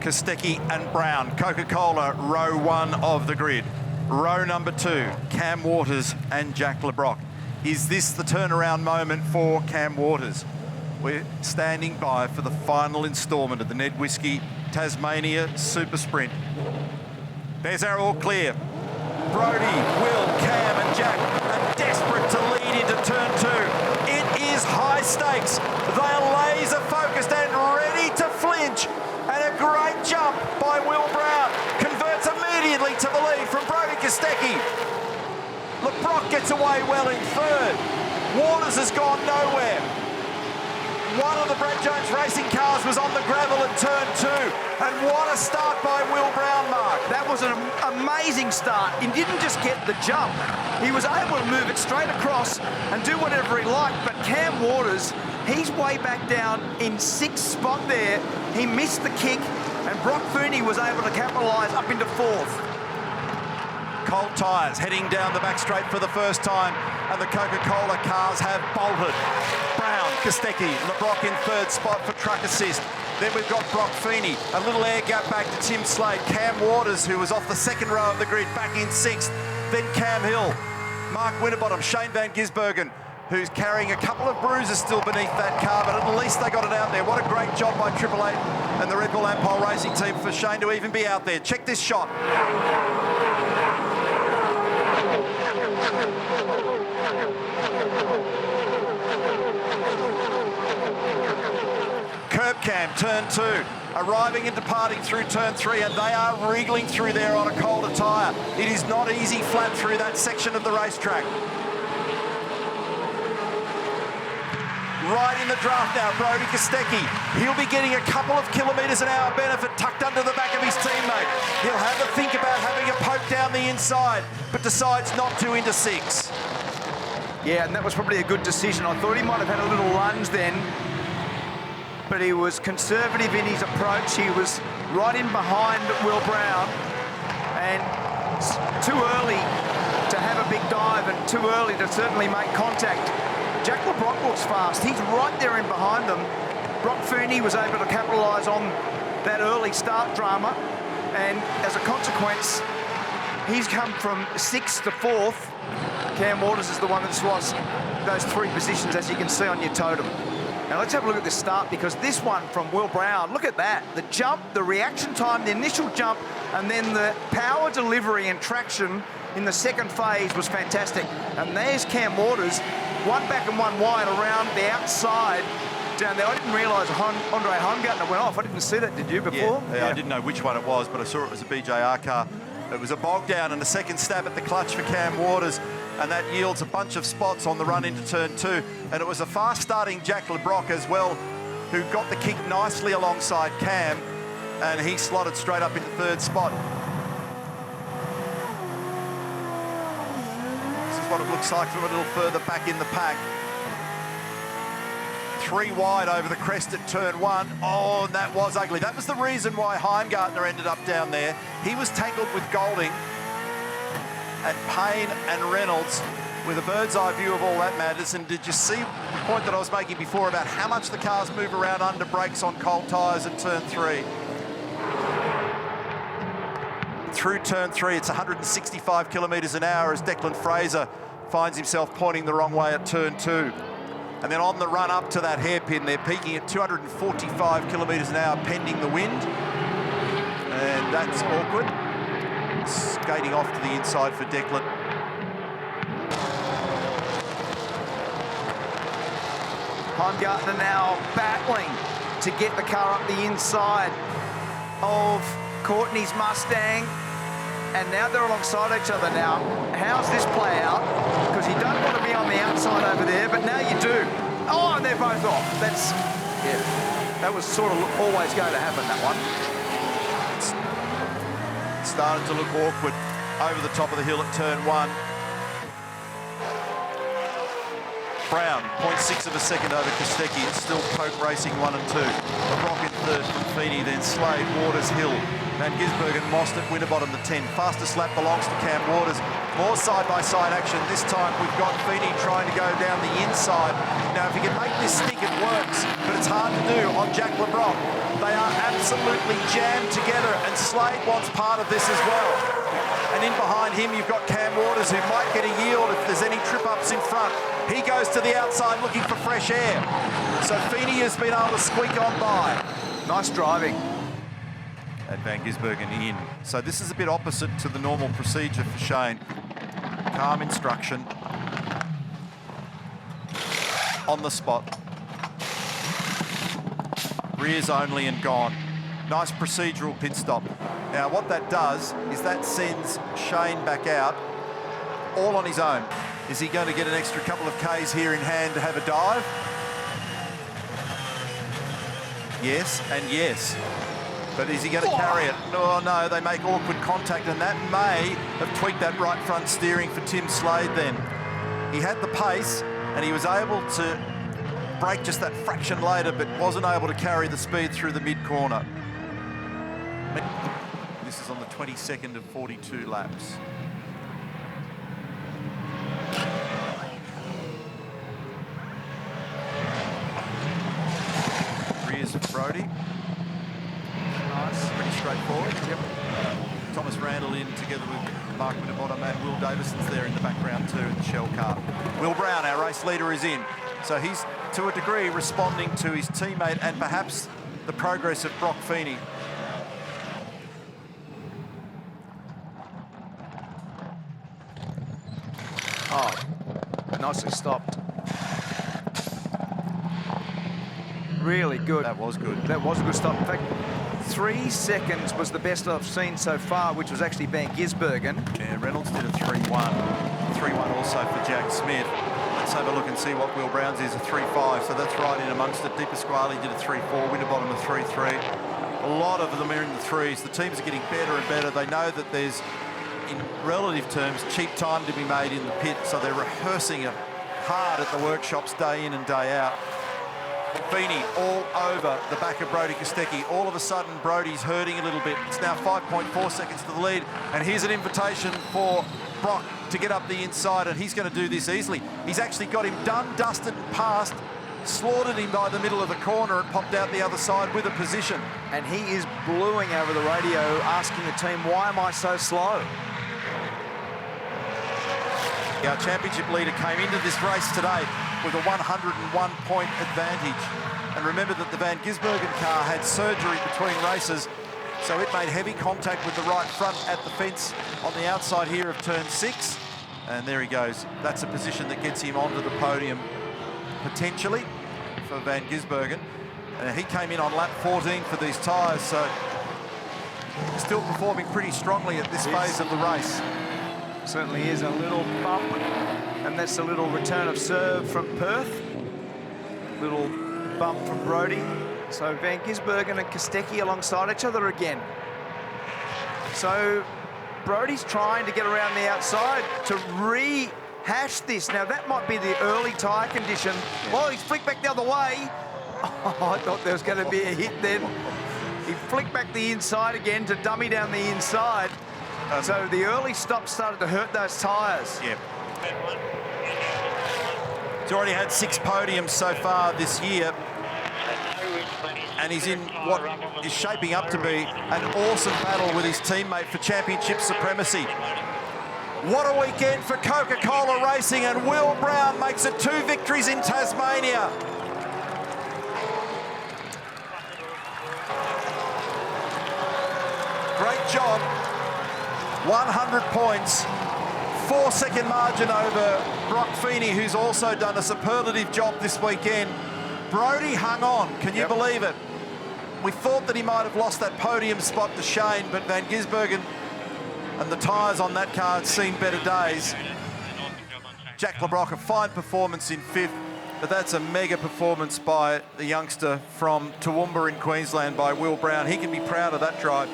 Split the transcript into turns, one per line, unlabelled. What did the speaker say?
Kostecki and Brown. Coca-Cola, row 1 of the grid. Row number 2, Cam Waters and Jack Le Brocq. Is this the turnaround moment for Cam Waters? We're standing by for the final instalment of the NED Whisky Tasmania SuperSprint. There's our all clear. Brodie, Will, Cam and Jack are desperate to lead into turn 2. It is high stakes. They are laser focused and ready to flinch. And a great jump by Will Brown converts immediately to the lead from Brodie Kostecki. Le Brocq gets away well in third. Waters has gone nowhere. One of the Brad Jones racing cars was on the gravel at turn 2. And what a start by Will Brown, Mark.
That was an amazing start. He didn't just get the jump. He was able to move it straight across and do whatever he liked. But Cam Waters, he's way back down in 6th spot there. He missed the kick, and Brock Fooney was able to capitalise up into 4th.
Cold tyres heading down the back straight for the first time, and the Coca-Cola cars have bolted. Brown, Kostecki, Le Brocq in 3rd spot for truck assist. Then we've got Brock Fooney, a little air gap back to Tim Slade. Cam Waters, who was off the 2nd row of the grid, back in 6th. Then Cam Hill, Mark Winterbottom, Shane Van Gisbergen, who's carrying a couple of bruises still beneath that car, but at least they got it out there. What a great job by Triple Eight and the Red Bull Ampol Racing team for Shane to even be out there. Check this shot. Curb cam, turn 2, arriving and departing through turn 3, and they are wriggling through there on a colder tyre. It is not easy flat through that section of the racetrack. Right in the draft now, Brodie Kostecki. He'll be getting a couple of kilometres an hour benefit tucked under the back of his teammate. He'll have a think about having a poke down the inside, but decides not to into 6.
Yeah, and that was probably a good decision. I thought he might have had a little lunge then, but he was conservative in his approach. He was right in behind Will Brown, and too early to have a big dive and too early to certainly make contact. Jack Le Brocq looks fast. He's right there in behind them. Brock Fooney was able to capitalise on that early start drama, and as a consequence, he's come from 6th to 4th. Cam Waters is the one that's lost those 3 positions, as you can see on your totem. Now let's have a look at this start, because this one from Will Brown, look at that. The jump, the reaction time, the initial jump, and then the power delivery and traction in the 2nd phase was fantastic. And there's Cam Waters, 1 back and 1 wide around the outside down there. I didn't realise Andre Heimgartner went off. I didn't see that, did you, before?
Yeah, I didn't know which one it was, but I saw it was a BJR car. It was a bog down and a 2nd stab at the clutch for Cam Waters, and that yields a bunch of spots on the run into turn 2. And it was a fast-starting Jack Le Brocq as well, who got the kick nicely alongside Cam, and he slotted straight up into 3rd spot. This is what it looks like from a little further back in the pack. 3 wide over the crest at turn 1. Oh, and that was ugly. That was the reason why Heimgartner ended up down there. He was tangled with Golding and Payne and Reynolds with a bird's eye view of all that matters. And did you see the point that I was making before about how much the cars move around under brakes on cold tyres at turn 3? Through turn 3, it's 165 kilometres an hour as Declan Fraser finds himself pointing the wrong way at turn 2. And then on the run up to that hairpin, they're peaking at 245 kilometres an hour pending the wind. And that's awkward. Skating off to the inside for Declan.
Heimgartner now battling to get the car up the inside of Courtney's Mustang. And now they're alongside each other now. How's this play out? Because you don't want to be on the outside over there, but now you do. Oh, and they're both off. That's, yeah, that was sort of always going to happen, that one.
It started to look awkward over the top of the hill at turn 1. Brown, 0.6 of a second over Kostecki. It's still Coke Racing 1 and 2. Le Brocq in 3rd from Feeney, then Slade, Waters, Hill. Van Gisbergen, Mostert, Winterbottom the 10. Fastest lap belongs to Cam Waters. More side-by-side action. This time we've got Feeney trying to go down the inside. Now, if he can make this stick, it works, but it's hard to do on Jack LeBrock. They are absolutely jammed together, and Slade wants part of this as well. And in behind him, you've got Cam Waters, who might get a yield if there's any trip-ups in front. He goes to the outside looking for fresh air. So Feeney has been able to squeak on by.
Nice driving.
And Van Gisbergen in. So this is a bit opposite to the normal procedure for Shane. Calm instruction. On the spot. Rears only and gone. Nice procedural pit stop. Now what that does is that sends Shane back out all on his own. Is he going to get an extra couple of Ks here in hand to have a dive? Yes and yes. But is he going to carry it? Oh no, they make awkward contact, and that may have tweaked that right front steering for Tim Slade then. He had the pace and he was able to brake just that fraction later, but wasn't able to carry the speed through the mid-corner. This is on the 22nd of 42 laps. Rears of Brodie. Nice, pretty straightforward. Yep. Thomas Randall in together with Mark Winterbottom, and Will Davison's there in the background too in the shell car. Will Brown, our race leader, is in. So he's, to a degree, responding to his teammate and perhaps the progress of Brock Feeney.
Oh, nicely stopped. Really good.
That was good.
That was a good stop. In fact, 3 seconds was the best I've seen so far, which was actually Van Gisbergen.
Yeah, Reynolds did a 3-1. 3-1 also for Jack Smith. Let's have a look and see what Will Brown's is, a 3-5. So that's right in amongst it. Di Pasquale did a 3-4. Winterbottom a 3-3. A lot of them are in the threes. The teams are getting better and better. They know that there's, in relative terms, cheap time to be made in the pit, so they're rehearsing it hard at the workshops day in and day out. Feeney all over the back of Brodie Kostecki. All of a sudden, Brodie's hurting a little bit. It's now 5.4 seconds to the lead, and here's an invitation for Brock to get up the inside, and he's going to do this easily. He's actually got him done, dusted, and passed, slaughtered him by the middle of the corner and popped out the other side with a position.
And he is bluing over the radio, asking the team, why am I so slow?
Our championship leader came into this race today with a 101-point advantage. And remember that the Van Gisbergen car had surgery between races, so it made heavy contact with the right front at the fence on the outside here of turn 6. And there he goes. That's a position that gets him onto the podium, potentially, for Van Gisbergen. He came in on lap 14 for these tyres, so still performing pretty strongly at this phase of the race.
Certainly is a little bump, and that's a little return of serve from Perth. Little bump from Brodie. So Van Gisbergen and Kostecki alongside each other again. So Brodie's trying to get around the outside to rehash this. Now that might be the early tyre condition. Well, he's flicked back the other way. Oh, I thought there was going to be a hit then. He flicked back the inside again to dummy down the inside. So the early stop started to hurt those tyres.
Yep. He's already had 6 podiums so far this year, and he's in what is shaping up to be an awesome battle with his teammate for championship supremacy. What a weekend for Coca-Cola Racing, and Will Brown makes it 2 victories in Tasmania. Great job. 100 points, 4-second margin over Brock Feeney, who's also done a superlative job this weekend. Brodie hung on, can you believe it? We thought that he might have lost that podium spot to Shane, but Van Gisbergen and the tyres on that car had seen better days. Jack LeBrock, a fine performance in 5th, but that's a mega performance by the youngster from Toowoomba in Queensland, by Will Brown. He can be proud of that drive.